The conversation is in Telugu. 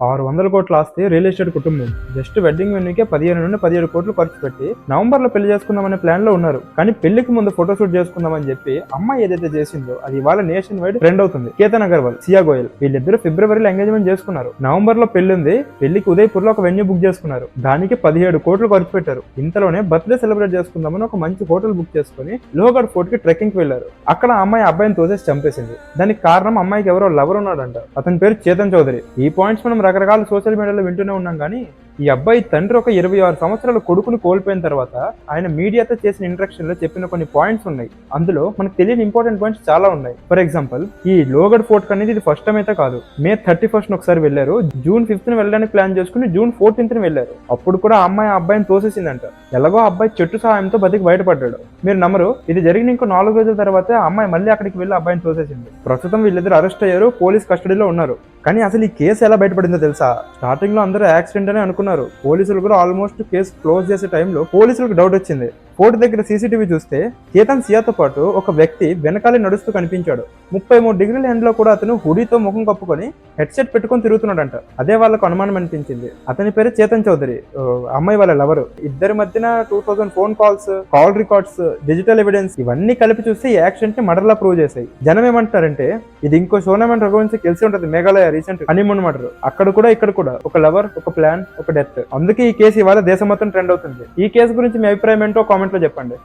600 కోట్ల ఆస్తి రియల్ ఎస్టేట్ కుటుంబం జస్ట్ వెడ్డింగ్ వెన్యూకే 15 నుండి 17 కోట్లు ఖర్చు పెట్టి నవంబర్ లో పెళ్లి చేసుకుందామనే ప్లాన్ లో ఉన్నారు. కానీ పెళ్లికి ముందు ఫోటోషూట్ చేసుకుందామని చెప్పి అమ్మాయి ఏదైతే చేసిందో అది ఇవాళ నేషన్ వైడ్ ట్రెండ్ అవుతుంది. కేతన్ అగర్వాల్, సియా గోయల్ వీళ్ళిద్దరు ఫిబ్రవరిలో ఎంగేజ్మెంట్ చేసుకున్నారు. నవంబర్ లో పెళ్లి ఉంది. పెళ్లికి ఉదయపూర్ లో ఒక వెన్యూ బుక్ చేసుకున్నారు. దానికి 17 కోట్లు ఖర్చు పెట్టారు. ఇంతలోనే బర్త్డే సెలబ్రేట్ చేసుకుందామని ఒక మంచి హోటల్ బుక్ చేసుకుని లోగఢ్ ఫోర్ట్ కి ట్రెక్కింగ్ కి వెళ్లారు. అక్కడ అమ్మాయి అబ్బాయిని తోసేసి చంపేసింది. దానికి కారణం అమ్మాయికి ఎవరో లవర్ ఉన్నాడంట. అతని పేరు చేతన్ చౌదరి. ఈ పాయింట్స్ మనం రకరకాల సోషల్ మీడియాలో వింటూనే ఉన్నాం. కానీ ఈ అబ్బాయి తండ్రి ఒక 26 సంవత్సరాల కొడుకుని కోల్పోయిన తర్వాత ఆయన మీడియాతో చేసిన ఇంటరాక్షన్ లో చెప్పిన కొన్ని పాయింట్స్ ఉన్నాయి. అందులో మనకు తెలియని ఇంపార్టెంట్ పాయింట్స్ చాలా ఉన్నాయి. ఫర్ ఎగ్జాంపుల్, ఈ లోగఢ్ ఫోర్ట్ అనేది ఇది ఫస్ట్ టైం అయితే కాదు. మే 31 ఒకసారి వెళ్లారు. జూన్ 5 వెళ్ళడానికి ప్లాన్ చేసుకుని జూన్ 14 వెళ్లారు. అప్పుడు కూడా ఆ అమ్మాయి అబ్బాయిని తోసేసిందంట. ఎలాగో అబ్బాయి చెట్టు సహాయంతో బతికి బయటపడ్డాడు. మీరు నమ్మరు, ఇది జరిగిన ఇంకో 4 రోజుల తర్వాత అమ్మాయి మళ్ళీ అక్కడికి వెళ్లి అబ్బాయిని తోసేసింది. ప్రస్తుతం వీళ్ళిద్దరు అరెస్ట్ అయ్యారు, పోలీస్ కస్టడీలో ఉన్నారు. కానీ అసలు ఈ కేసు ఎలా బయటపడిందో తెలుసా? స్టార్టింగ్ లో అందరూ యాక్సిడెంట్ అని అనుకున్నారు. పోలీసులు కూడా ఆల్మోస్ట్ కేసు క్లోజ్ చేసే టైంలో పోలీసులకు డౌట్ వచ్చింది. ఫోర్ట్ దగ్గర సీసీటీవీ చూస్తే కేతన్ సియాతో పాటు ఒక వ్యక్తి వెనకాలే నడుస్తూ కనిపించాడు. 33 డిగ్రీల ఎండ్ లో కూడా అతను హుడీతో ముఖం కప్పుకొని హెడ్సెట్ పెట్టుకొని తిరుగుతున్నాడంట. అదే వాళ్ళకు అనుమానం అనిపించింది. అతని పేరు చేతన్ చౌదరి, అమ్మాయి వాళ్ళ లవరు. ఇద్దరి మధ్యన 2000 phone calls, call records, digital evidence ఇవన్నీ కలిపి చూస్తే ఈ యాక్సిడెంట్ ని మర్డర్ లా ప్రూవ్ చేశాయి. జనం ఏమంటారంటే ఇది ఇంకో షోనామెంట్ రఘువంశీ తెలిసి ఉంటుంది. Meghalaya recent honeymoon murder. అక్కడ కూడా ఇక్కడ కూడా ఒక లవర్, ఒక ప్లాన్, ఒక డెత్. అందుకే ఈ కేసు ఇవాళ దేశం మొత్తం ట్రెండ్ అవుతుంది. ఈ కేసు గురించి మీ అభిప్రాయం ఏంటో కామెంట్ లో చెప్పండి.